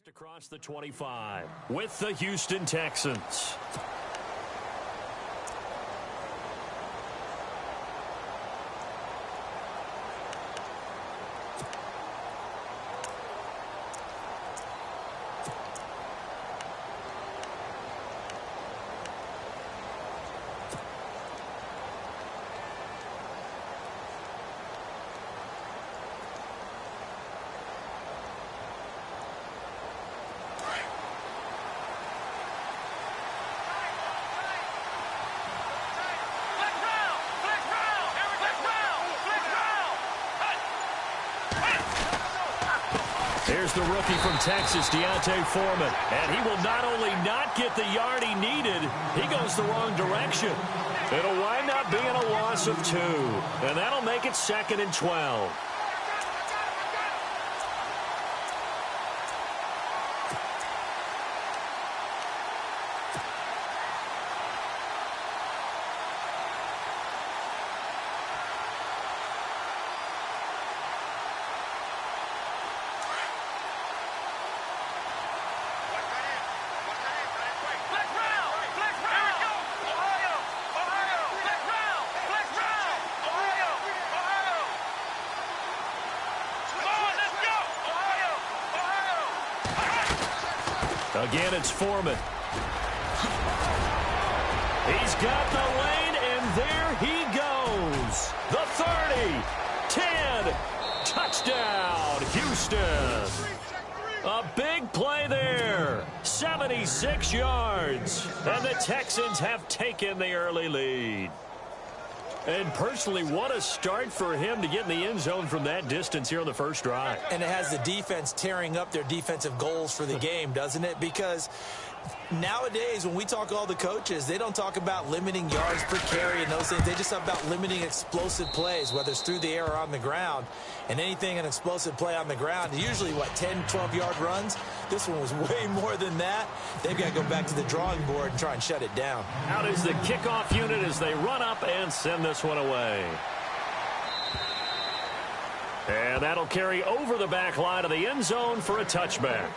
Across the 25 with the Houston Texans. Here's the rookie from Texas, D'Onta Foreman. And he will not only not get the yard he needed, he goes the wrong direction. It'll wind up being a loss of 2. And that'll make it 2nd and 12. Again, it's Foreman. He's got the lane, and there he goes. The 30, 10, touchdown, Houston. A big play there, 76 yards, and the Texans have taken the early lead. And personally, what a start for him to get in the end zone from that distance here on the first drive. And it has the defense tearing up their defensive goals for the game, doesn't it? Because nowadays, when we talk to all the coaches, they don't talk about limiting yards per carry and those things. They just talk about limiting explosive plays, whether it's through the air or on the ground. And anything an explosive play on the ground, usually, 10, 12-yard runs? This one was way more than that. They've got to go back to the drawing board and try and shut it down. Out is the kickoff unit as they run up and send this one away. And that'll carry over the back line of the end zone for a touchback.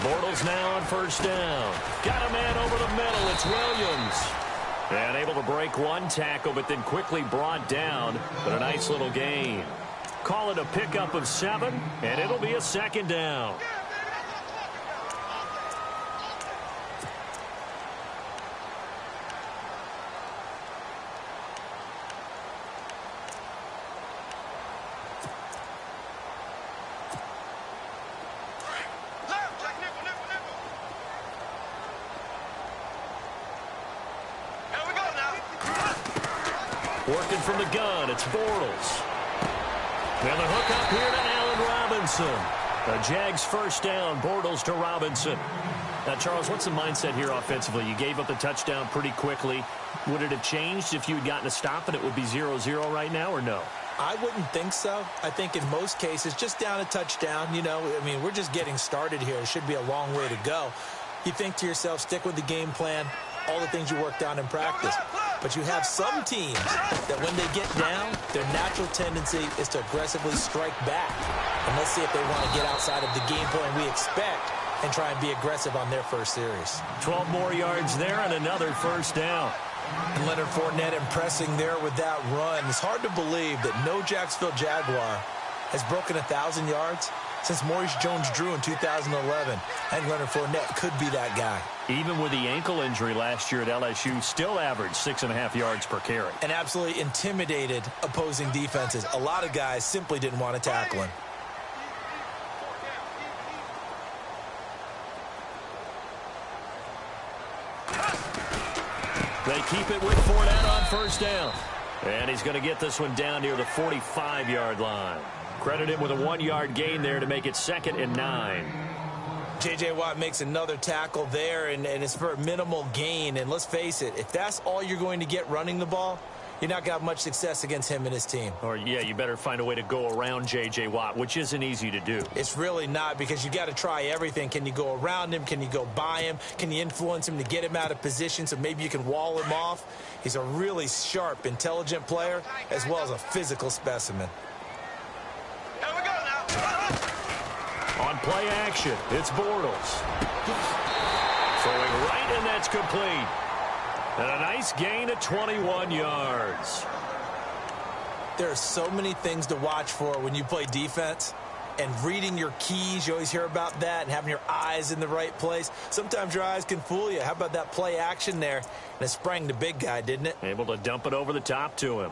Bortles now on first down. Got a man over the middle. It's Williams. And able to break one tackle, but then quickly brought down. But a nice little gain. Call it a pickup of 7, and it'll be a 2nd down. Working from the gun, it's Bortles. And the hook up here to Allen Robinson. The Jags first down, Bortles to Robinson. Now, Charles, what's the mindset here offensively? You gave up the touchdown pretty quickly. Would it have changed if you had gotten a stop and it would be 0-0 right now, or no? I wouldn't think so. I think in most cases, just down a touchdown, we're just getting started here. It should be a long way to go. You think to yourself, stick with the game plan, all the things you worked on in practice. But you have some teams that when they get down, their natural tendency is to aggressively strike back. And let's see if they want to get outside of the game plan we expect and try and be aggressive on their first series. 12 more yards there and another first down. And Leonard Fournette impressing there with that run. It's hard to believe that no Jacksonville Jaguar has broken 1,000 yards since Maurice Jones-Drew in 2011. And Leonard Fournette could be that guy. Even with the ankle injury last year at LSU, still averaged 6.5 yards per carry. And absolutely intimidated opposing defenses. A lot of guys simply didn't want to tackle him. They keep it with Fournette on first down. And he's going to get this one down near the 45-yard line. Credit him with a 1-yard gain there to make it 2nd and 9. J.J. Watt makes another tackle there, and it's for a minimal gain. And let's face it, if that's all you're going to get running the ball, you're not going to have much success against him and his team. Or, yeah, you better find a way to go around J.J. Watt, which isn't easy to do. It's really not, because you got to try everything. Can you go around him? Can you go by him? Can you influence him to get him out of position so maybe you can wall him off? He's a really sharp, intelligent player, as well as a physical specimen. Here we go now. On play action, it's Bortles. Throwing right, and that's complete. And a nice gain of 21 yards. There are so many things to watch for when you play defense. And reading your keys, you always hear about that, and having your eyes in the right place. Sometimes your eyes can fool you. How about that play action there? And it sprang the big guy, didn't it? Able to dump it over the top to him.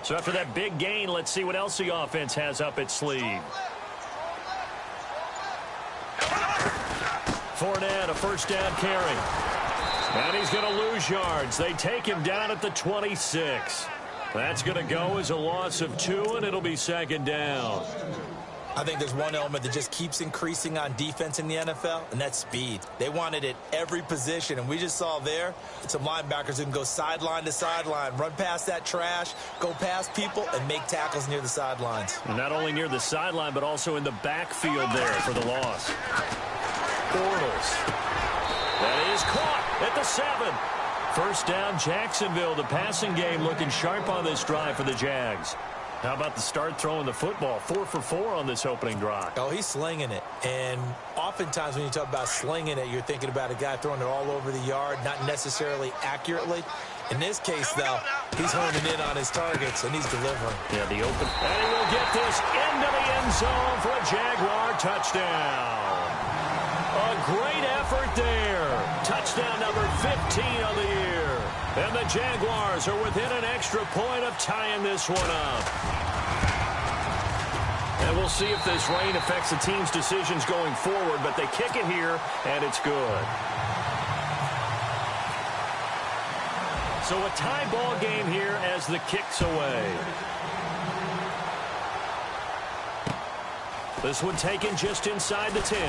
So after that big gain, let's see what else the offense has up its sleeve. Fournette, a first down carry. And he's going to lose yards. They take him down at the 26. That's going to go as a loss of 2, and it'll be 2nd down. I think there's one element that just keeps increasing on defense in the NFL, and that's speed. They want it at every position, and we just saw there some linebackers who can go sideline to sideline, run past that trash, go past people, and make tackles near the sidelines. And not only near the sideline, but also in the backfield there for the loss. Bortles. That is caught at the 7. First down, Jacksonville. The passing game looking sharp on this drive for the Jags. How about the start throwing the football? 4 for 4 on this opening drive. Oh, he's slinging it. And oftentimes when you talk about slinging it, you're thinking about a guy throwing it all over the yard, not necessarily accurately. In this case, though, he's honing in on his targets, and he's delivering. Yeah, the open. And he will get this into the end zone for a Jaguar touchdown. A great effort there. Touchdown number 15 on the year. And the Jaguars are within an extra point of tying this one up. And we'll see if this rain affects the team's decisions going forward, but they kick it here, and it's good. So a tie ball game here as the kick's away. This one taken just inside the 10.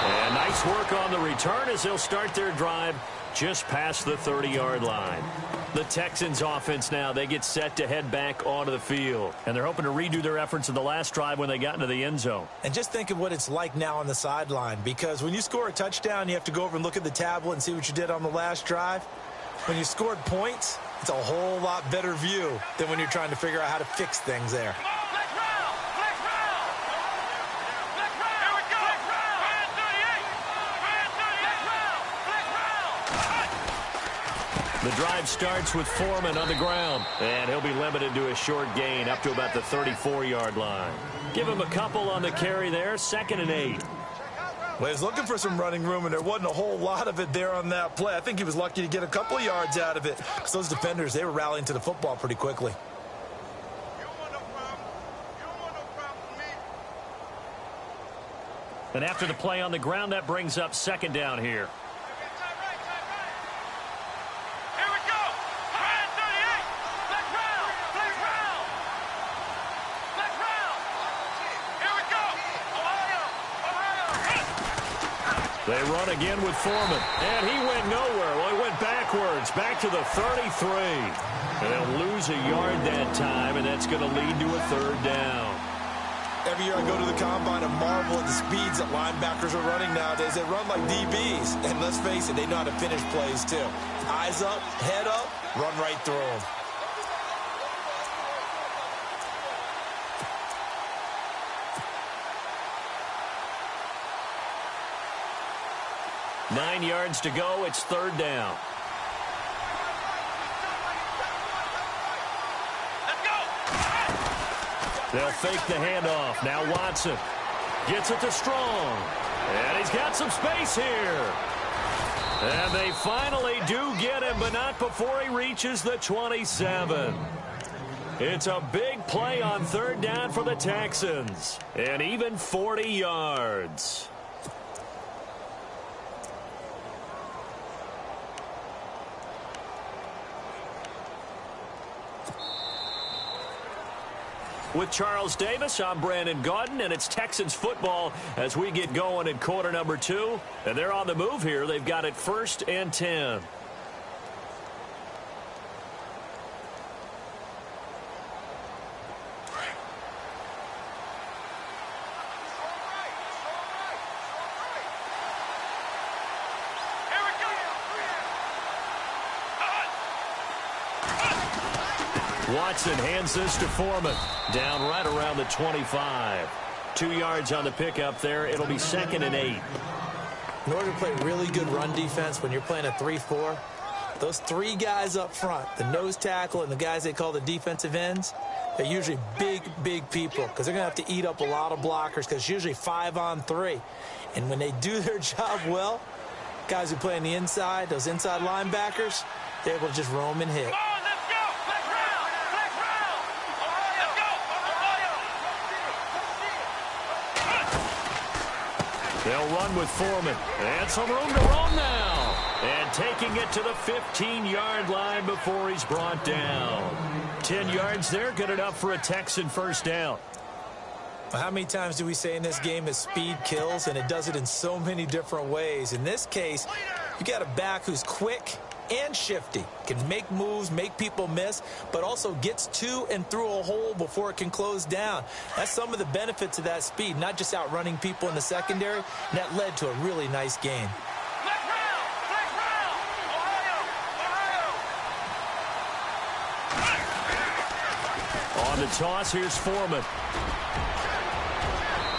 And nice work on the return as they'll start their drive just past the 30-yard line. The Texans offense now, they get set to head back onto the field. And they're hoping to redo their efforts in the last drive when they got into the end zone. And just think of what it's like now on the sideline, because when you score a touchdown, you have to go over and look at the tablet and see what you did on the last drive. When you scored points, it's a whole lot better view than when you're trying to figure out how to fix things there. The drive starts with Foreman on the ground, and he'll be limited to a short gain up to about the 34-yard line. Give him a couple on the carry there, 2nd and 8. Well, he was looking for some running room, and there wasn't a whole lot of it there on that play. I think he was lucky to get a couple of yards out of it, because those defenders, they were rallying to the football pretty quickly. And after the play on the ground, that brings up 2nd down here. They run again with Foreman, and he went nowhere. Well, he went backwards, back to the 33. And they'll lose a yard that time, and that's going to lead to a 3rd down. Every year I go to the combine and marvel at the speeds that linebackers are running nowadays. They run like DBs, and let's face it, they know how to finish plays too. Eyes up, head up, run right through them. Nine yards to go. It's 3rd down. Let's go. They'll fake the handoff. Now Watson gets it to Strong. And he's got some space here. And they finally do get him, but not before he reaches the 27. It's a big play on third down for the Texans. And even 40 yards. With Charles Davis, I'm Brandon Gaudin, and it's Texans football as we get going in quarter number 2. And they're on the move here. They've got it 1st and 10. Watson hands this to Foreman. Down right around the 25. 2 yards on the pickup there. It'll be 2nd and 8. In order to play really good run defense when you're playing a 3-4, those 3 guys up front, the nose tackle and the guys they call the defensive ends, they're usually big people because they're going to have to eat up a lot of blockers because it's usually 5 on 3. And when they do their job well, guys who play on the inside, those inside linebackers, they're able to just roam and hit. They'll run with Foreman. And some room to roam now. And taking it to the 15-yard line before he's brought down. 10 yards there, good enough for a Texan first down. Well, how many times do we say in this game that speed kills, and it does it in so many different ways? In this case, you got a back who's quick and shifty, can make moves, make people miss, but also gets to and through a hole before it can close down. That's some of the benefits of that speed, not just outrunning people in the secondary, and that led to a really nice game. On the toss, here's Foreman.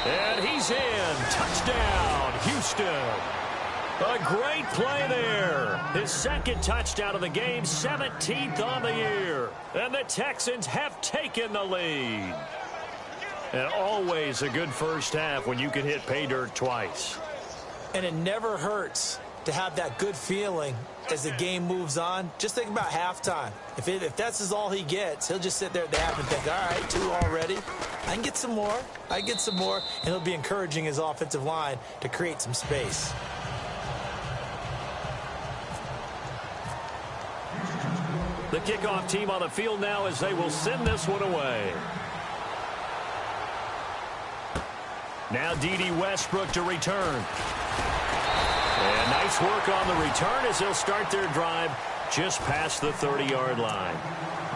And he's in. Touchdown, Houston. A great play there. His 2nd touchdown of the game, 17th on the year. And the Texans have taken the lead. And always a good first half when you can hit pay dirt twice. And it never hurts to have that good feeling as the game moves on. Just think about halftime. If that's all he gets, he'll just sit there at the half and think, all right, 2 already. I can get some more. I get some more. And he'll be encouraging his offensive line to create some space. The kickoff team on the field now as they will send this one away. Now D.D. Westbrook to return. And nice work on the return as they'll start their drive just past the 30-yard line.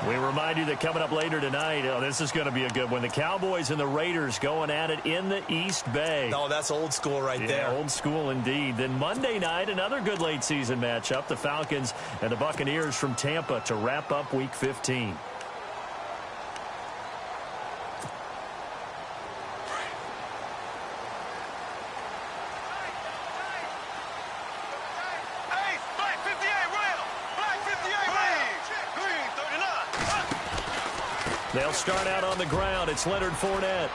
We remind you that coming up later tonight, this is going to be a good one. The Cowboys and the Raiders going at it in the East Bay. Oh, that's old school right there. Yeah, old school indeed. Then Monday night, another good late-season matchup. The Falcons and the Buccaneers from Tampa to wrap up Week 15. They'll start out on the ground. It's Leonard Fournette.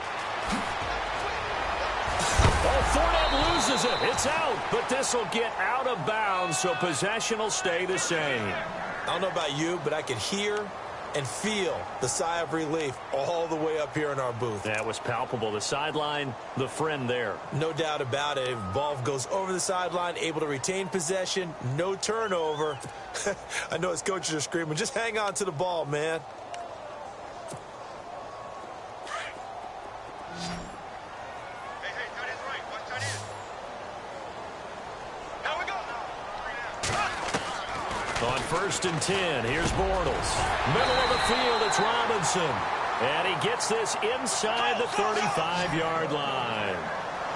Oh, Fournette loses it. It's out, but this will get out of bounds, so possession will stay the same. I don't know about you, but I could hear and feel the sigh of relief all the way up here in our booth. That was palpable. The sideline, the friend there. No doubt about it. Ball goes over the sideline, able to retain possession, no turnover. I know his coaches are screaming, just hang on to the ball, man. On 1st and 10, here's Bortles. Middle of the field, it's Robinson. And he gets this inside the 35-yard line.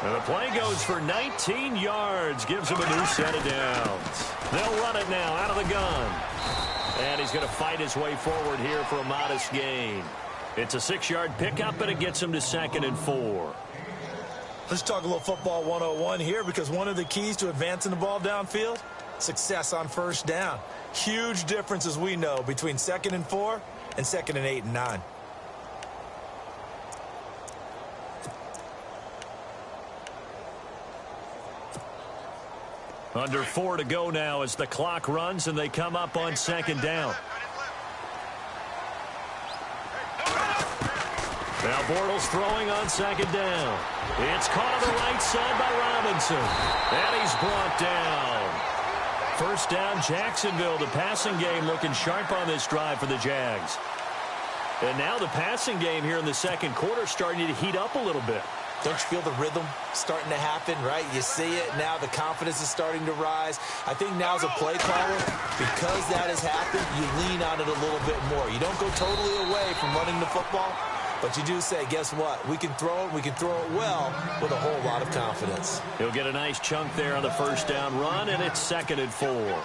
And the play goes for 19 yards, gives him a new set of downs. They'll run it now out of the gun. And he's going to fight his way forward here for a modest gain. It's a 6-yard pickup, and it gets him to 2nd and 4. Let's talk a little football 101 here, because one of the keys to advancing the ball downfield, success on first down. Huge difference, as we know, between 2nd and 4 and 2nd and 8 and 9. Under 4 to go now as the clock runs and they come up on 2nd down. Now Bortles throwing on second down. It's caught on the right side by Robinson. And he's brought down. First down, Jacksonville. The passing game looking sharp on this drive for the Jags. And now the passing game here in the second quarter starting to heat up a little bit. Don't you feel the rhythm starting to happen, right? You see it now. The confidence is starting to rise. I think now as a play caller, because that has happened, you lean on it a little bit more. You don't go totally away from running the football, but you do say, guess what? We can throw it. We can throw it well with a whole lot of confidence. He'll get a nice chunk there on the first down run, and it's 2nd and 4.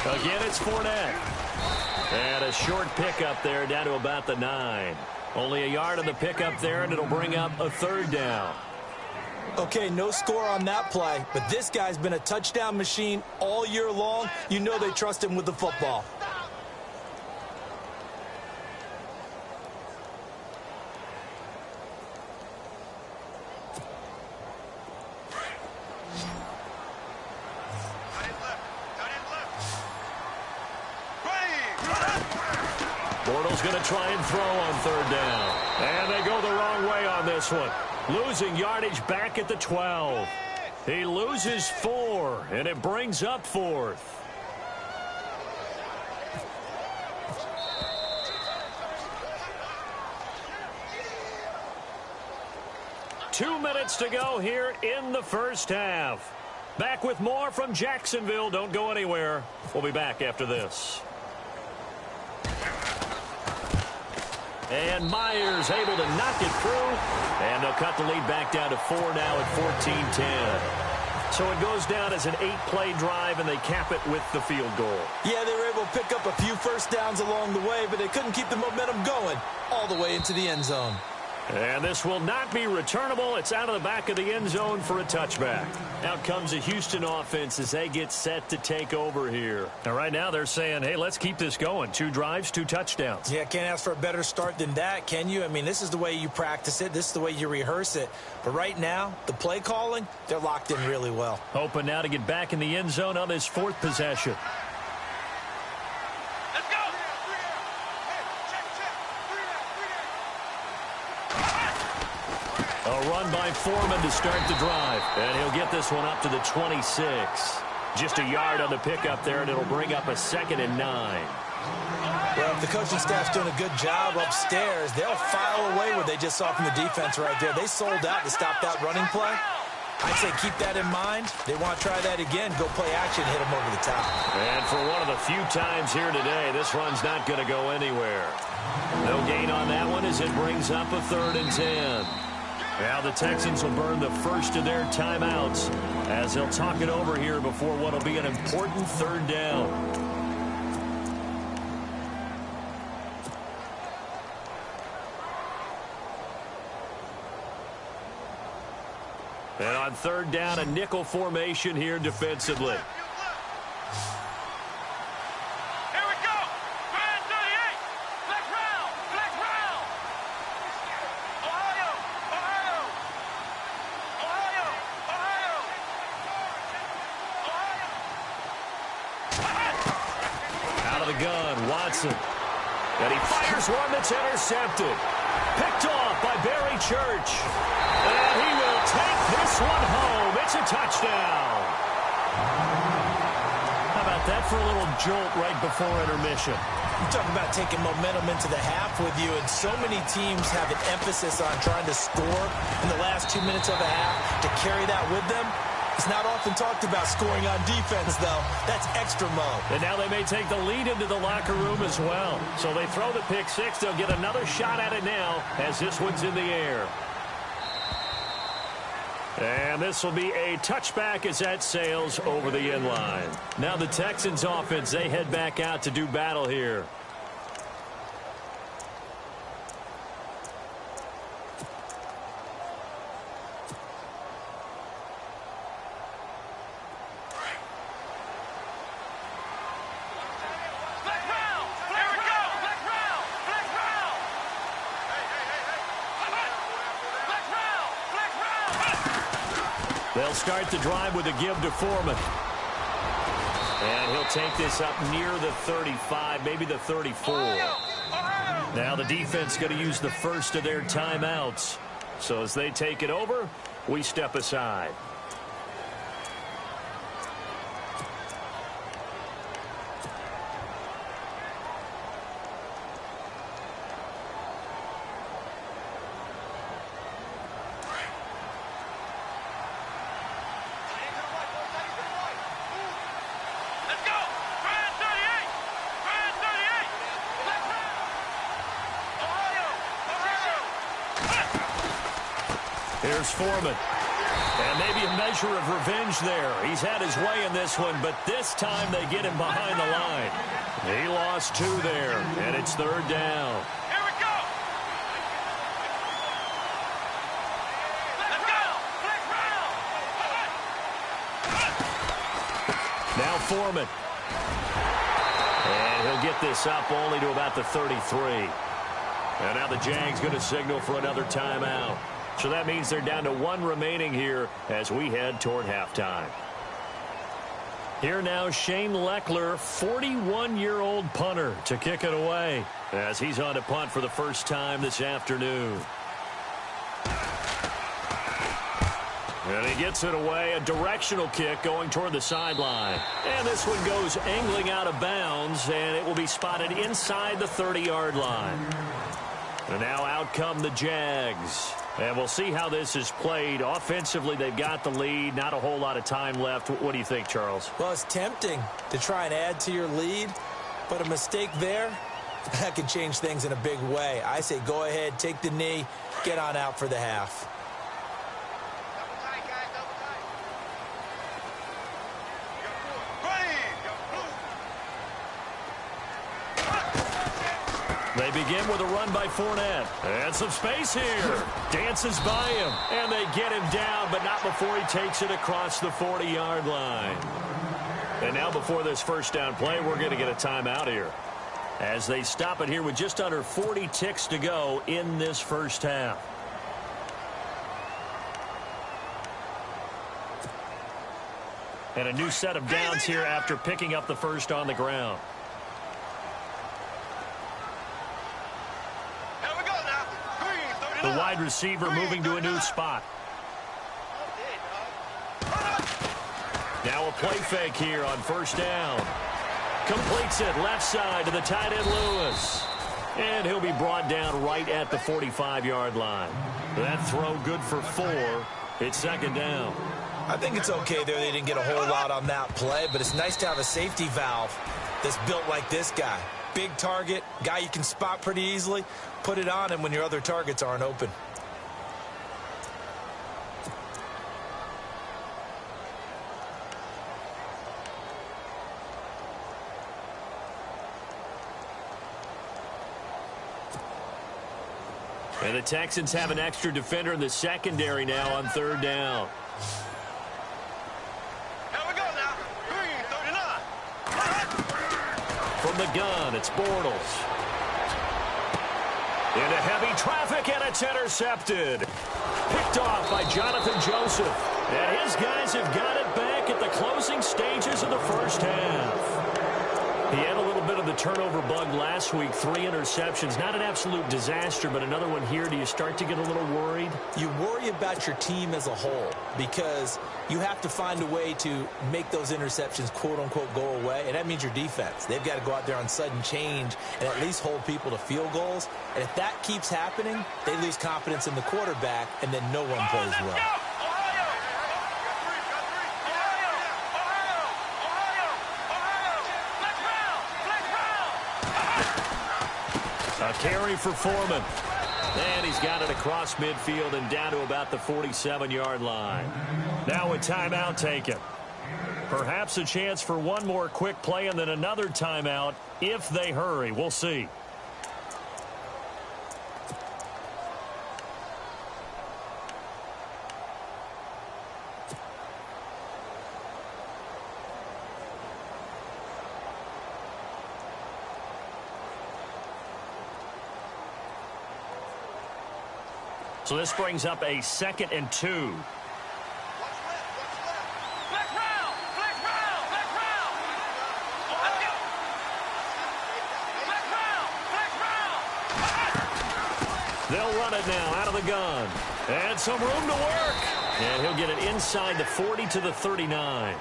Again, it's Fournette. And a short pickup there down to about the 9. Only a yard on the pickup there, and it'll bring up a 3rd down. Okay, no score on that play, but this guy's been a touchdown machine all year long. You know they trust him with the football. Bortles going to try and throw on 3rd down. And they go the wrong way on this one. Losing yardage back at the 12. He loses 4, and it brings up 4th. Two minutes to go here in the first half. Back with more from Jacksonville. Don't go anywhere. We'll be back after this. And Myers able to knock it through. And they'll cut the lead back down to 4 now at 14-10. So it goes down as an 8-play drive, and they cap it with the field goal. Yeah, they were able to pick up a few first downs along the way, but they couldn't keep the momentum going all the way into the end zone. And this will not be returnable. It's out of the back of the end zone for a touchback. Out comes the Houston offense as they get set to take over here. Now, right now they're saying, hey, let's keep this going. 2 drives, 2 touchdowns. Yeah, can't ask for a better start than that, can you? I mean, this is the way you practice it. This is the way you rehearse it. But right now, the play calling, they're locked in really well. Hoping now to get back in the end zone on this 4th possession. A run by Foreman to start the drive. And he'll get this one up to the 26. Just a yard on the pickup there, and it'll bring up a 2nd and 9. Well, if the coaching staff's doing a good job upstairs, they'll file away what they just saw from the defense right there. They sold out to stop that running play. I'd say keep that in mind. They want to try that again. Go play action, hit them over the top. And for one of the few times here today, this run's not going to go anywhere. No gain on that one as it brings up a 3rd and 10. Now the Texans will burn the first of their timeouts as they'll talk it over here before what will be an important 3rd down. And on 3rd down, a nickel formation here defensively. And he fires one that's intercepted. Picked off by Barry Church. And he will take this one home. It's a touchdown. How about that for a little jolt right before intermission? You talk about taking momentum into the half with you, and so many teams have an emphasis on trying to score in the last 2 minutes of the half to carry that with them. It's not often talked about scoring on defense, though. That's extra mode. And now they may take the lead into the locker room as well. So they throw the pick 6. They'll get another shot at it now as this one's in the air. And this will be a touchback as that sails over the end line. Now the Texans offense, they head back out to do battle here. They'll start the drive with a give to Foreman. And he'll take this up near the 35, maybe the 34. Now the defense going to use the first of their timeouts. So as they take it over, we step aside. Here's Foreman. And maybe a measure of revenge there. He's had his way in this one, but this time they get him behind the line. He lost 2 there, and it's 3rd down. Here we go. Let's go. Now Foreman. And he'll get this up only to about the 33. And now the Jags going to signal for another timeout. So that means they're down to 1 remaining here as we head toward halftime. Here now, Shane Leckler, 41-year-old punter, to kick it away as he's on to punt for the first time this afternoon. And he gets it away, a directional kick going toward the sideline. And this one goes angling out of bounds, and it will be spotted inside the 30-yard line. And now out come the Jags. And we'll see how this is played. Offensively, they've got the lead. Not a whole lot of time left. What do you think, Charles? Well, it's tempting to try and add to your lead, but a mistake there, that can change things in a big way. I say go ahead, take the knee, get on out for the half. They begin with a run by Fournette. And some space here. Dances by him. And they get him down, but not before he takes it across the 40-yard line. And now before this first down play, we're going to get a timeout here, as they stop it here with just under 40 ticks to go in this first half. And a new set of downs here after picking up the first on the ground. The wide receiver moving to a new spot. Now a play fake here on first down. Completes it left side to the tight end Lewis. And he'll be brought down right at the 45-yard line. That throw good for 4. It's 2nd down. I think it's okay there. They didn't get a whole lot on that play, but it's nice to have a safety valve that's built like this guy. Big target, guy you can spot pretty easily. Put it on him when your other targets aren't open. And the Texans have an extra defender in the secondary now on 3rd down. From the gun, it's Bortles. Into heavy traffic, and it's intercepted. Picked off by Jonathan Joseph. And his guys have got it back at the closing stages of the first half. He had a little bit of the turnover bug last week, 3 interceptions. Not an absolute disaster, but another one here. Do you start to get a little worried? You worry about your team as a whole because you have to find a way to make those interceptions, quote-unquote, go away, and that means your defense. They've got to go out there on sudden change and at least hold people to field goals. And if that keeps happening, they lose confidence in the quarterback, and then no one plays well. A carry for Foreman. And he's got it across midfield and down to about the 47-yard line. Now a timeout taken. Perhaps a chance for one more quick play and then another timeout if they hurry. We'll see. So this brings up a 2nd and 2. They'll run it now out of the gun. And some room to work. And he'll get it inside the 40 to the 39.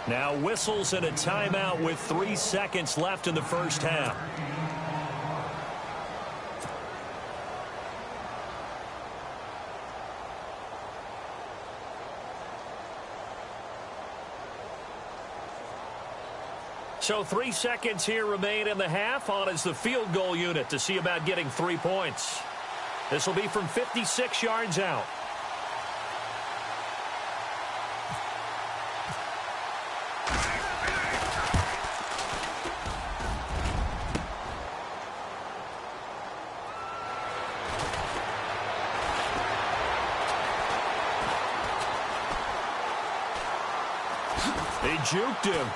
Now whistles and a timeout with 3 seconds left in the first half. So 3 seconds here remain in the half. On is the field goal unit to see about getting 3 points. This will be from 56 yards out. They juked him.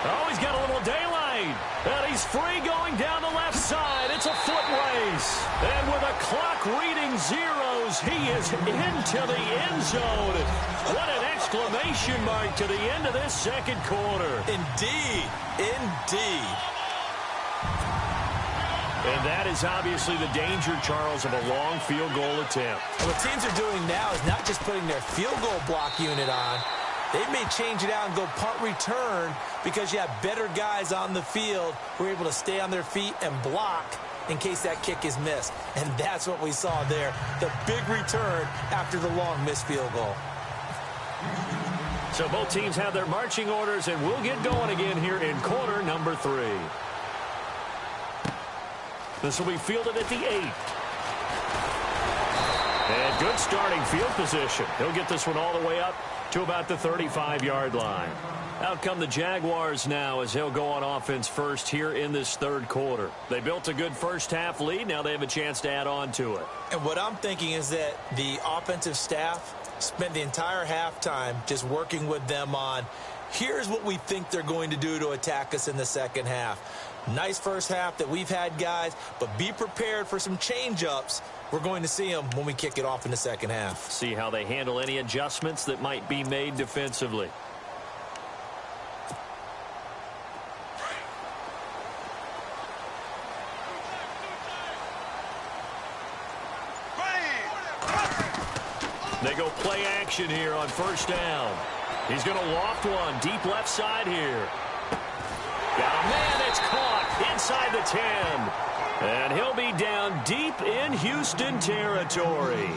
Oh, he's got a little daylight. And he's free going down the left side. It's a foot race. And with a clock reading zeros, he is into the end zone. What an exclamation mark to the end of this second quarter. Indeed. Indeed. And that is obviously the danger, Charles, of a long field goal attempt. And what teams are doing now is not just putting their field goal block unit on. They may change it out and go punt return because you have better guys on the field who are able to stay on their feet and block in case that kick is missed. And that's what we saw there, the big return after the long missed field goal. So both teams have their marching orders, and we'll get going again here in quarter number 3. This will be fielded at the 8. And good starting field position. He'll get this one all the way up to about the 35-yard line. Out come the Jaguars now as they'll go on offense first here in this third quarter. They built a good first-half lead. Now they have a chance to add on to it. And what I'm thinking is that the offensive staff spent the entire halftime just working with them on, here's what we think they're going to do to attack us in the second half. Nice first half that we've had, guys, but be prepared for some change-ups. We're going to see them when we kick it off in the second half. See how they handle any adjustments that might be made defensively. They go play action here on first down. He's going to loft one deep left side here. Got a man that's caught inside the 10. And he'll be down deep in Houston territory.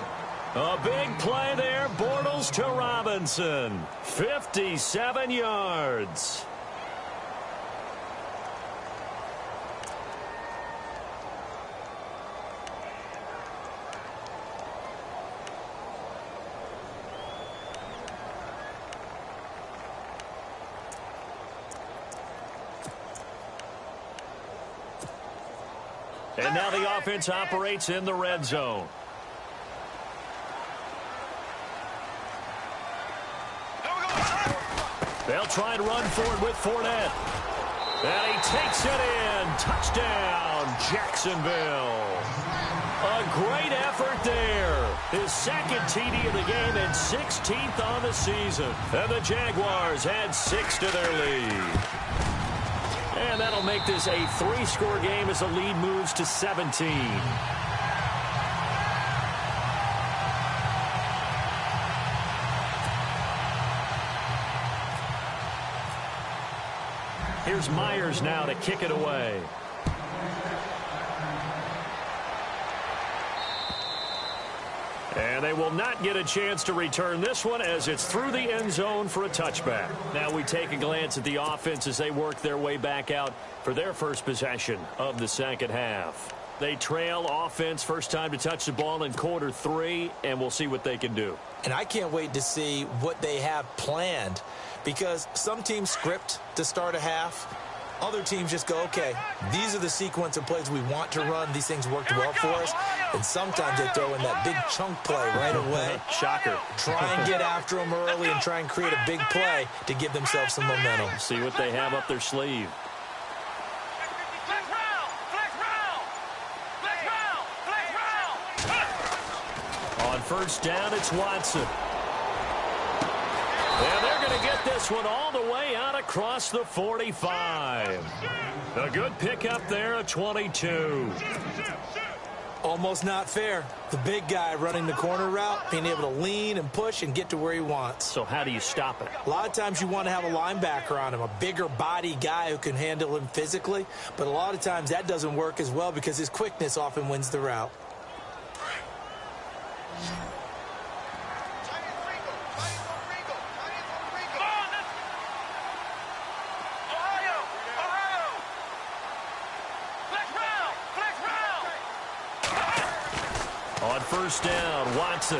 A big play there, Bortles to Robinson. 57 yards. And now the offense operates in the red zone. They'll try and run for it with Fournette. And he takes it in. Touchdown, Jacksonville. A great effort there. His second TD of the game and 16th on the season. And the Jaguars add 6 to their lead. And that'll make this a 3-score game as the lead moves to 17. Here's Myers now to kick it away. And they will not get a chance to return this one as it's through the end zone for a touchback. Now we take a glance at the offense as they work their way back out for their first possession of the second half. They trail offense first time to touch the ball in quarter 3, and we'll see what they can do. And I can't wait to see what they have planned because some teams script to start a half. Other teams just go, okay, these are the sequence of plays we want to run. These things worked well for us. And sometimes they throw in that big chunk play right away. Shocker. Try and get after them early and try and create a big play to give themselves some momentum. See what they have up their sleeve. On first down, it's Watson. And they're going going to get this one all the way out across the 45. A good pickup there at 22. Almost not fair. The big guy running the corner route, being able to lean and push and get to where he wants. So how do you stop it? A lot of times you want to have a linebacker on him, a bigger body guy who can handle him physically. But a lot of times that doesn't work as well because his quickness often wins the route. On first down, Watson.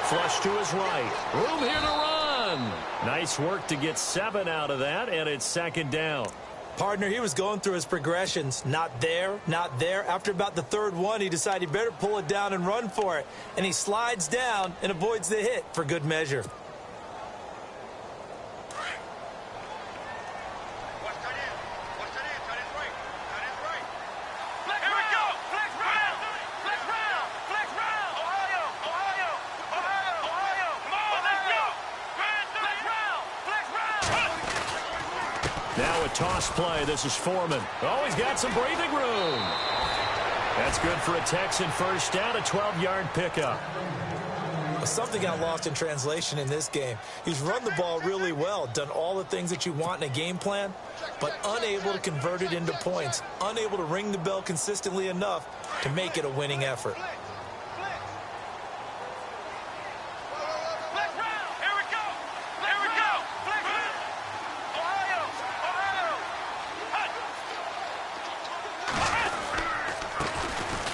Flush to his right. Room here to run. Nice work to get 7 out of that, and it's second down. Partner, he was going through his progressions. Not there, not there. After about the third one, he decided he better pull it down and run for it. And he slides down and avoids the hit for good measure. Now a toss play. This is Foreman. Oh, he's got some breathing room. That's good for a Texan first down, a 12-yard pickup. Something got lost in translation in this game. He's run the ball really well, done all the things that you want in a game plan, but unable to convert it into points, unable to ring the bell consistently enough to make it a winning effort.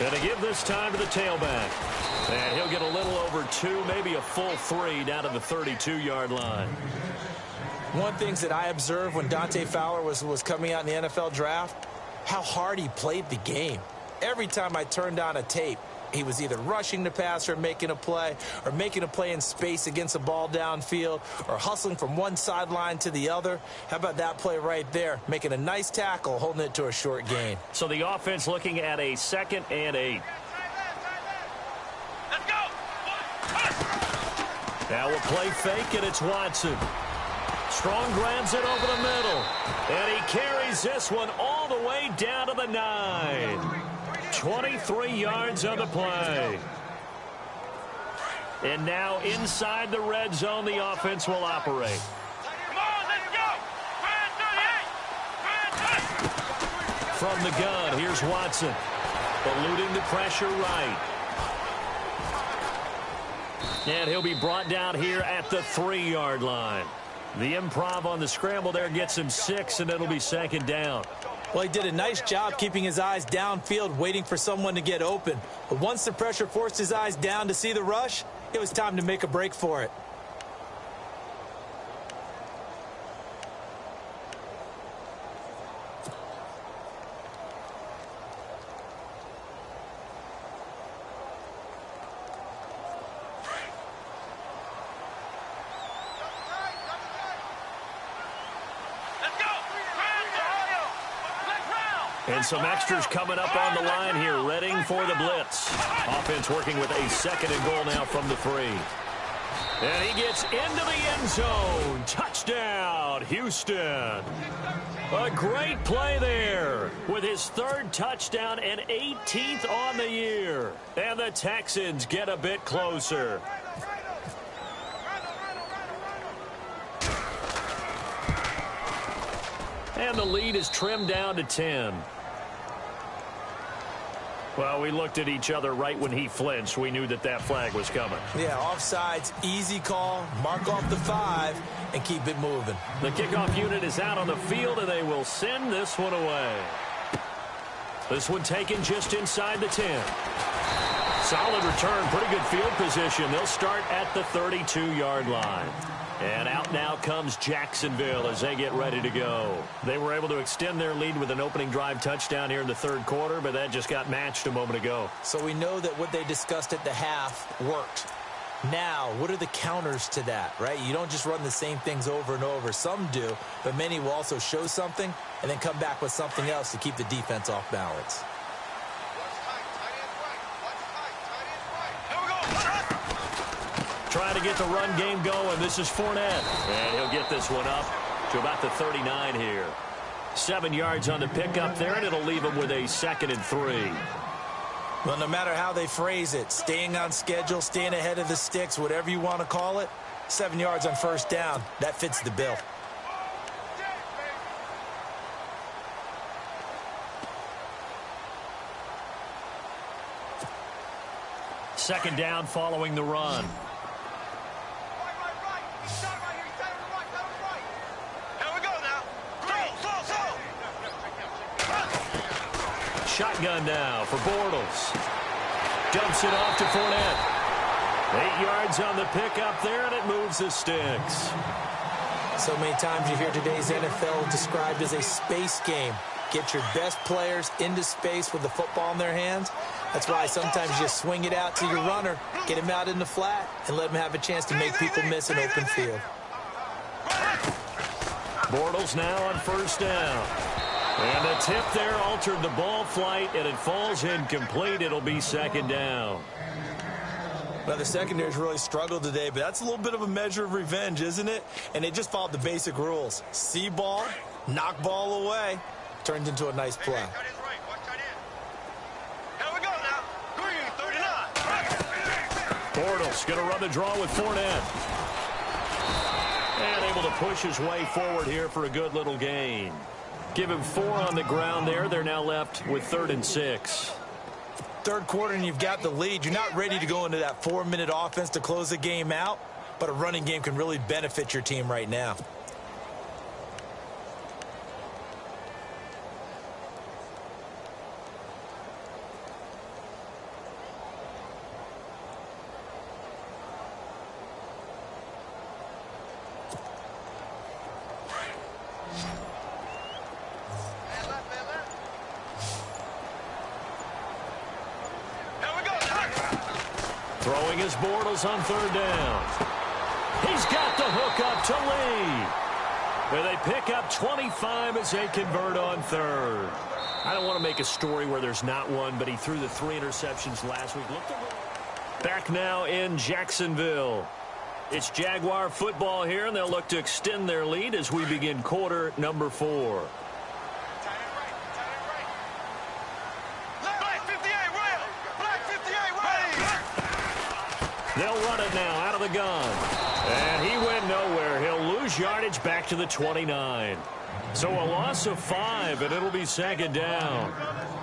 And to give this time to the tailback. And he'll get a little over 2, maybe a full 3 down to the 32-yard line. One of the things that I observed when Dante Fowler was coming out in the NFL draft, how hard he played the game. Every time I turned on a tape, he was either rushing the passer, making a play in space against a ball downfield, or hustling from one sideline to the other. How about that play right there? Making a nice tackle, holding it to a short gain. So the offense looking at a 2nd and 8. Let's go! Now we'll play fake, and it's Watson. Strong grabs it over the middle. And he carries this one all the way down to the 9. 23 yards on the play. And now inside the red zone, the offense will operate. Come on, let's go! From the gun, here's Watson. Eluding the pressure right. And he'll be brought down here at the 3-yard line. The improv on the scramble there gets him 6, and it'll be second down. Well, he did a nice job keeping his eyes downfield, waiting for someone to get open. But once the pressure forced his eyes down to see the rush, it was time to make a break for it. And some extras coming up on the line here, readying for the blitz. Offense working with a 2nd and goal now from the 3. And he gets into the end zone. Touchdown, Houston. A great play there with his 3rd touchdown and 18th on the year. And the Texans get a bit closer. And the lead is trimmed down to 10. Well, we looked at each other right when he flinched. We knew that that flag was coming. Yeah, offsides, easy call, mark off the 5, and keep it moving. The kickoff unit is out on the field, and they will send this one away. This one taken just inside the 10. Solid return, pretty good field position. They'll start at the 32-yard line. And out now comes Jacksonville as they get ready to go. They were able to extend their lead with an opening drive touchdown here in the 3rd quarter, but that just got matched a moment ago. So we know that what they discussed at the half worked. Now, what are the counters to that, right? You don't just run the same things over and over. Some do, but many will also show something and then come back with something else to keep the defense off balance. Trying to get the run game going. This is Fournette. And he'll get this one up to about the 39 here. 7 yards on the pickup there, and it'll leave him with a 2nd and 3. Well, no matter how they phrase it, staying on schedule, staying ahead of the sticks, whatever you want to call it, 7 yards on first down, that fits the bill. Second down following the run. Shotgun now for Bortles. Dumps it off to Fournette. 8 yards on the pickup there, and it moves the sticks. So many times you hear today's NFL described as a space game. Get your best players into space with the football in their hands. That's why sometimes you just swing it out to your runner, get him out in the flat, and let him have a chance to make people miss an open field. Bortles now on first down. And the tip there altered the ball flight, and it falls incomplete. It'll be 2nd down. Well, the secondary's really struggled today, but that's a little bit of a measure of revenge, isn't it? And they just followed the basic rules. See ball, knock ball away. Turns into a nice play. Bortles going to run the draw with Fournette. And able to push his way forward here for a good little gain. Give him 4 on the ground there. They're now left with 3rd and 6. Third quarter and you've got the lead. You're not ready to go into that 4-minute offense to close the game out, but a running game can really benefit your team right now. Throwing his Bortles on 3rd down. He's got the hook up to Lee. Where they pick up 25 as they convert on 3rd. I don't want to make a story where there's not one, but he threw the 3 interceptions last week. Back now in Jacksonville. It's Jaguar football here, and they'll look to extend their lead as we begin quarter number 4. They'll run it now out of the gun. And he went nowhere. He'll lose yardage back to the 29. So a loss of 5, and it'll be 2nd down.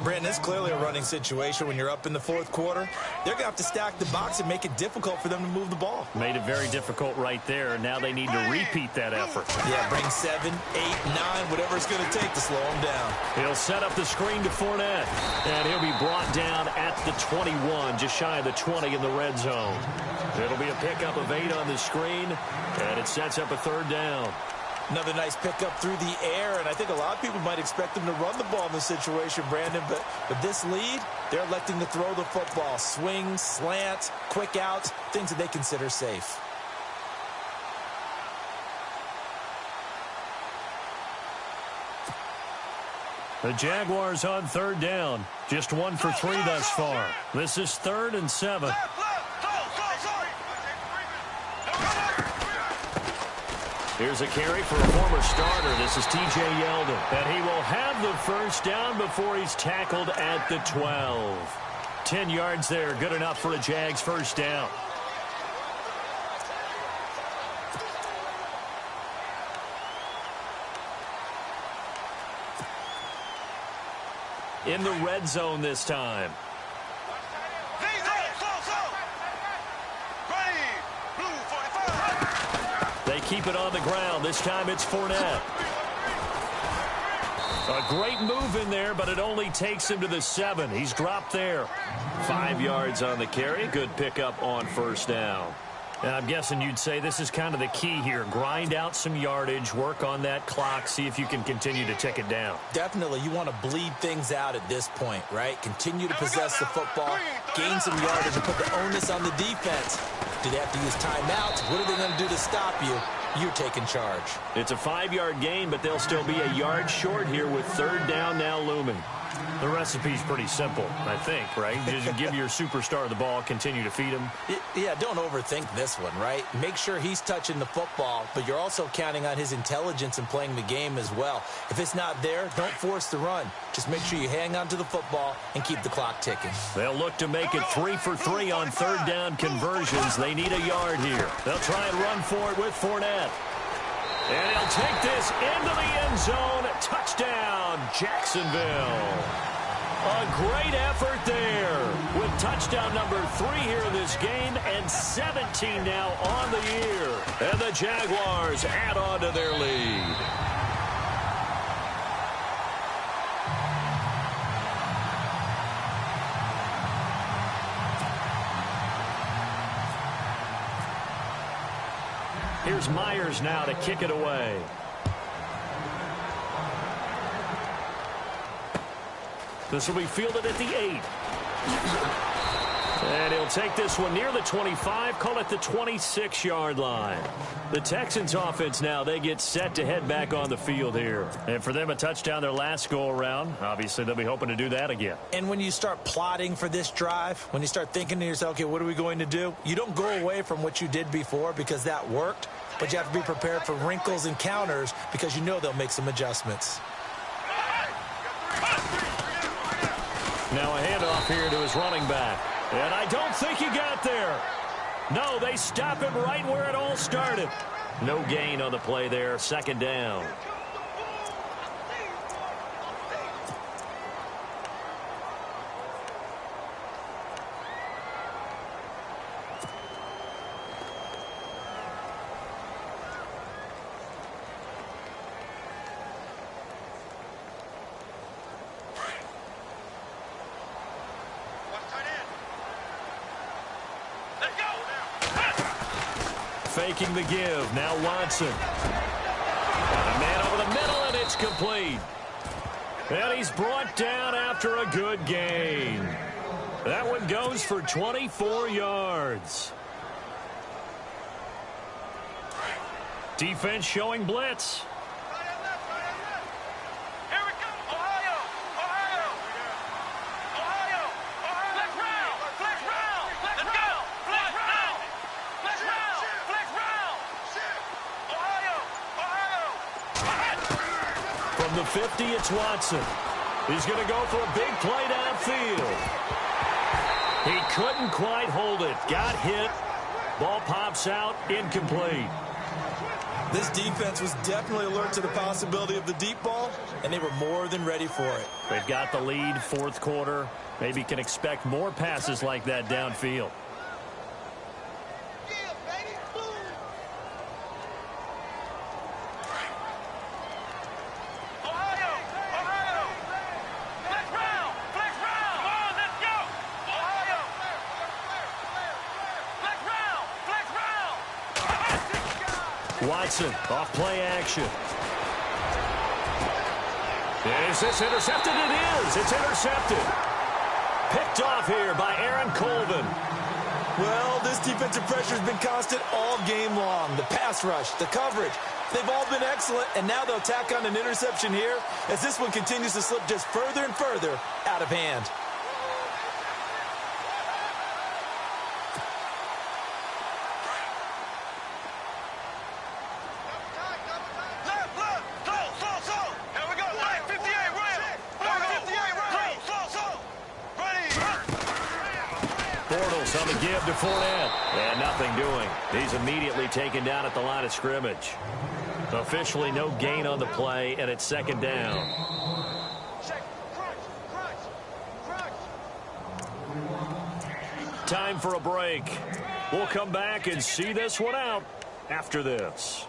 Brandon, it's clearly a running situation when you're up in the 4th quarter. They're going to have to stack the box and make it difficult for them to move the ball. Made it very difficult right there, and now they need to repeat that effort. Yeah, bring 7, 8, 9, whatever it's going to take to slow them down. He'll set up the screen to Fournette, and he'll be brought down at the 21, just shy of the 20 in the red zone. It'll be a pickup of 8 on the screen, and it sets up a 3rd down. Another nice pickup through the air, and I think a lot of people might expect them to run the ball in this situation, Brandon, but with this lead, they're electing to throw the football. Swings, slants, quick outs, things that they consider safe. The Jaguars on 3rd down. Just 1 for 3 thus far. This is 3rd and 7. Here's a carry for a former starter. This is T.J. Yeldon. And he will have the first down before he's tackled at the 12. 10 yards there. Good enough for a Jags first down. In the red zone this time. They keep it on the ground. This time it's Fournette. A great move in there, but it only takes him to the 7. He's dropped there. 5 yards on the carry. Good pickup on first down. And I'm guessing you'd say this is kind of the key here. Grind out some yardage, work on that clock, see if you can continue to tick it down. Definitely. You want to bleed things out at this point, right? Continue to possess the football, gain some yardage, and put the onus on the defense. Do they have to use timeouts? What are they going to do to stop you? You're taking charge. It's a 5-yard gain, but they'll still be a yard short here with 3rd down now looming. The recipe's pretty simple, I think, right? Just give your superstar the ball, continue to feed him. Yeah, don't overthink this one, right? Make sure he's touching the football, but you're also counting on his intelligence in playing the game as well. If it's not there, don't force the run. Just make sure you hang on to the football and keep the clock ticking. They'll look to make it 3 for 3 on third down conversions. They need a yard here. They'll try and run for it with Fournette. And he'll take this into the end zone. Touchdown, Jacksonville. A great effort there with touchdown number 3 here in this game and 17 now on the year. And the Jaguars add on to their lead. Here's Myers now to kick it away. This will be fielded at the 8. And he'll take this one near the 25, call it the 26-yard line. The Texans offense now, they get set to head back on the field here. And for them, a touchdown their last go-around. Obviously, they'll be hoping to do that again. And when you start plotting for this drive, when you start thinking to yourself, okay, what are we going to do? You don't go away from what you did before because that worked, but you have to be prepared for wrinkles and counters because you know they'll make some adjustments. Now a handoff here to his running back. And I don't think he got there. No, they stop him right where it all started. No gain on the play there. Second down. Faking the give. Now Watson. And a man over the middle, and it's complete. And he's brought down after a good gain. That one goes for 24 yards. Defense showing blitz. From the 50, it's Watson. He's going to go for a big play downfield. He couldn't quite hold it. Got hit. Ball pops out. Incomplete. This defense was definitely alert to the possibility of the deep ball, and they were more than ready for it. They've got the lead, fourth quarter. Maybe can expect more passes like that downfield. Watson off play action. Is this intercepted? It is. It's intercepted. Picked off here by Aaron Colvin. Well, this defensive pressure has been constant all game long. The pass rush, the coverage, they've all been excellent, and now they'll tack on an interception here as this one continues to slip just further and further out of hand. On the give to Fournette. And nothing doing. He's immediately taken down at the line of scrimmage. Officially no gain on the play, and it's second down. Time for a break. We'll come back and see this one out after this.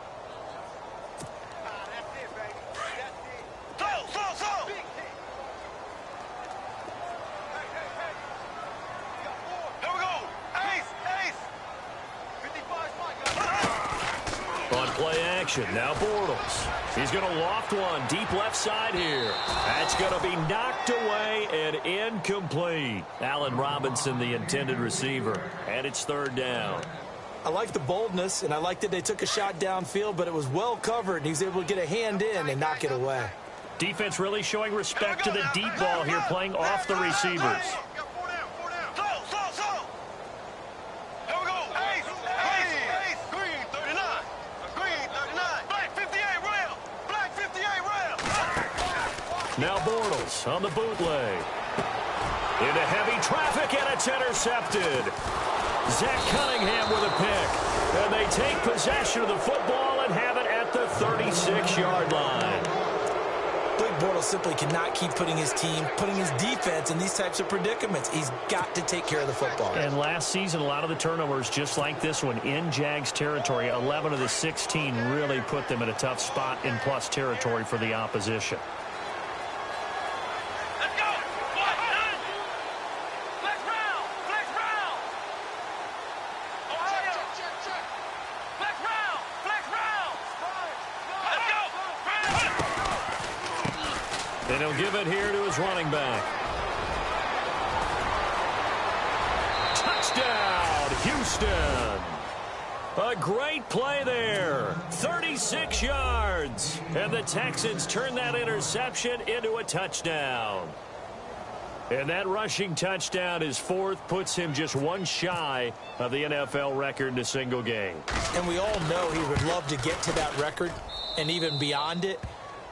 Now Bortles. He's going to loft one deep left side here. That's going to be knocked away and incomplete. Allen Robinson, the intended receiver. And it's third down. I like the boldness, and I like that they took a shot downfield, but it was well covered, and he's able to get a hand in and knock it away. Defense really showing respect to the deep ball here, playing off the receivers. Now Bortles on the bootleg. Into heavy traffic, and it's intercepted. Zach Cunningham with a pick. And they take possession of the football and have it at the 36-yard line. Blake Bortles simply cannot keep putting his team, putting his defense in these types of predicaments. He's got to take care of the football. And last season, a lot of the turnovers, just like this one, in Jags territory, 11 of the 16 really put them in a tough spot in plus territory for the opposition. And he'll give it here to his running back. Touchdown, Houston. A great play there. 36 yards. And the Texans turn that interception into a touchdown. And that rushing touchdown, his fourth, puts him just one shy of the NFL record in a single game. And we all know he would love to get to that record and even beyond it.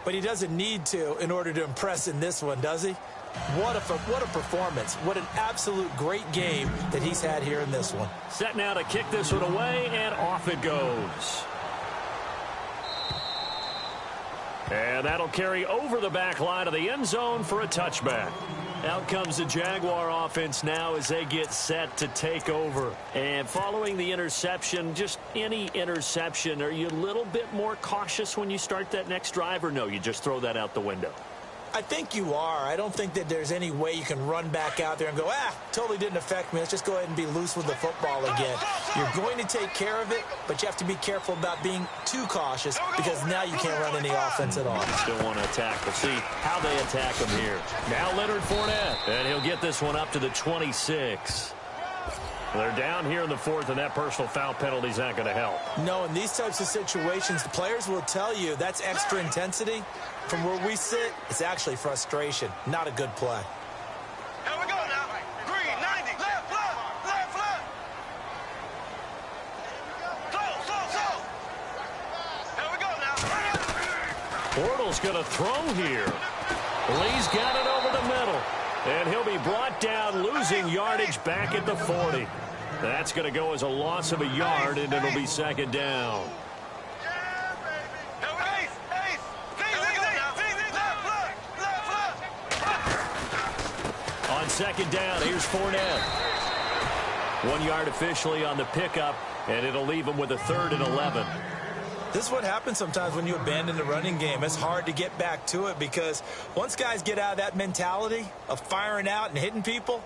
But he doesn't need to in order to impress in this one, does he? What a performance. What an absolute great game that he's had here in this one. Set now to kick this one away, and off it goes. And that'll carry over the back line of the end zone for a touchback. Out comes the Jaguar offense now as they get set to take over. And following the interception, just any interception, are you a little bit more cautious when you start that next drive, or no, you just throw that out the window? I think you are. I don't think that there's any way you can run back out there and go, totally didn't affect me. Let's just go ahead and be loose with the football again. You're going to take care of it, but you have to be careful about being too cautious because now you can't run any offense at all. Still want to attack. We'll see how they attack him here. Now Leonard Fournette, and he'll get this one up to the 26. They're down here in the fourth, and that personal foul penalty is not going to help. No, in these types of situations, the players will tell you that's extra intensity. From where we sit, it's actually frustration. Not a good play. Here we go now. Green, 90. Left, left, left, left. Slow. Here we go now. Bortles going to throw here. Lee's got it over the middle. And he'll be brought down, losing yardage back at the 40. That's going to go as a loss of a yard, and it'll be second down. On second down, here's Fournette. 1 yard officially on the pickup, and it'll leave him with a 3rd and 11. This is what happens sometimes when you abandon the running game. It's hard to get back to it because once guys get out of that mentality of firing out and hitting people,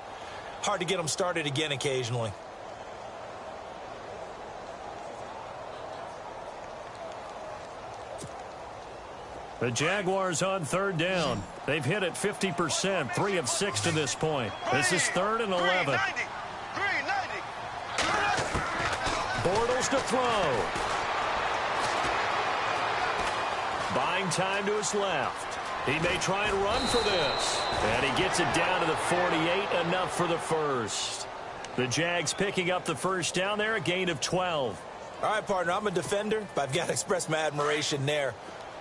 hard to get them started again occasionally. The Jaguars on 3rd down. They've hit it 50%, 3 of 6 to this point. This is 3rd and 11. Bortles to throw. Buying time to his left. He may try and run for this. And he gets it down to the 48, enough for the first. The Jags picking up the first down there, a gain of 12. All right, partner, I'm a defender, but I've got to express my admiration there.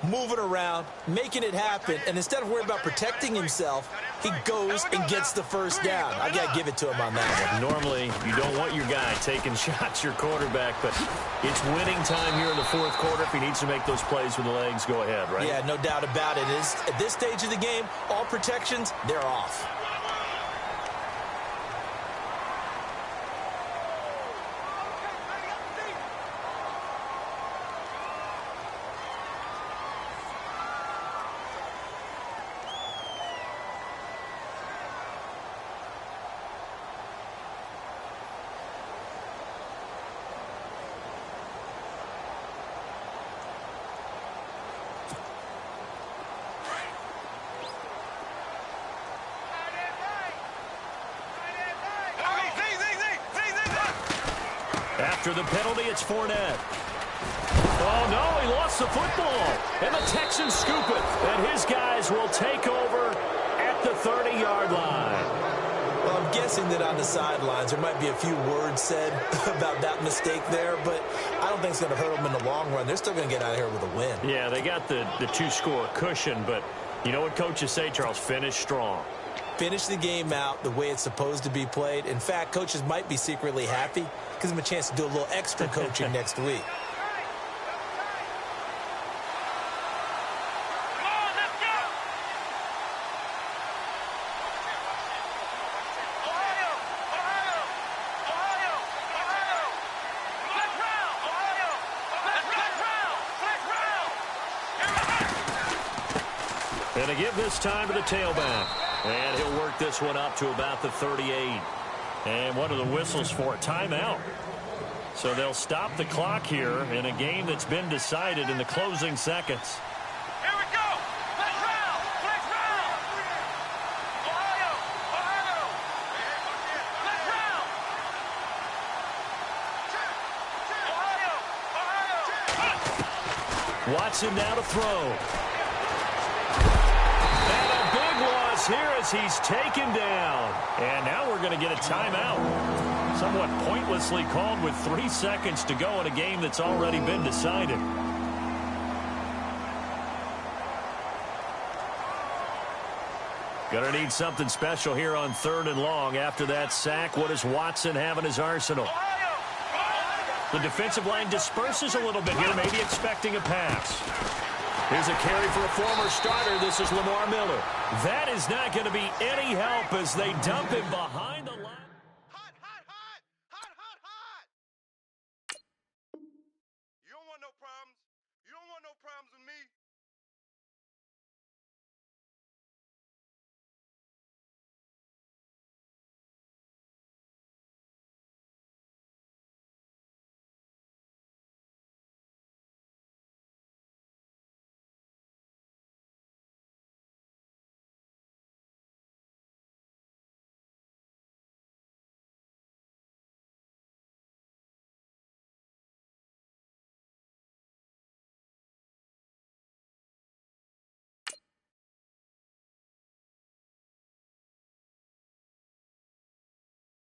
Moving around, making it happen, and instead of worrying about protecting himself, he goes and gets the first down. I got to give it to him on that one. Normally, you don't want your guy taking shots, your quarterback, but it's winning time here in the fourth quarter. If he needs to make those plays with the legs, go ahead, right? Yeah, no doubt about it. At this stage of the game, all protections, they're off. After the penalty, it's Fournette. Oh, no, he lost the football. And the Texans scoop it. And his guys will take over at the 30-yard line. Well, I'm guessing that on the sidelines there might be a few words said about that mistake there, but I don't think it's going to hurt them in the long run. They're still going to get out of here with a win. Yeah, they got the two-score cushion, but you know what coaches say, Charles? Finish strong. Finish the game out the way it's supposed to be played. In fact, coaches might be secretly happy. Gives them a chance to do a little extra coaching next week. And to give this time to the tailback. And he'll work this one up to about the 38. And what are the whistles for? Timeout. So they'll stop the clock here in a game that's been decided in the closing seconds. Here we go. Flex round. Flex round. Ohio. Ohio. Flex round. Ohio. Ohio. Watson now to throw. And a big loss here as he's taken down. And now we're going to get a timeout. Somewhat pointlessly called with 3 seconds to go in a game that's already been decided. Going to need something special here on 3rd and long. After that sack, what does Watson have in his arsenal? The defensive line disperses a little bit here, maybe expecting a pass. Here's a carry for a former starter. This is Lamar Miller. That is not going to be any help as they dump him behind the line. Hot, hot, hot. Hot, hot, hot. You don't want no problems. You don't want no problems with me.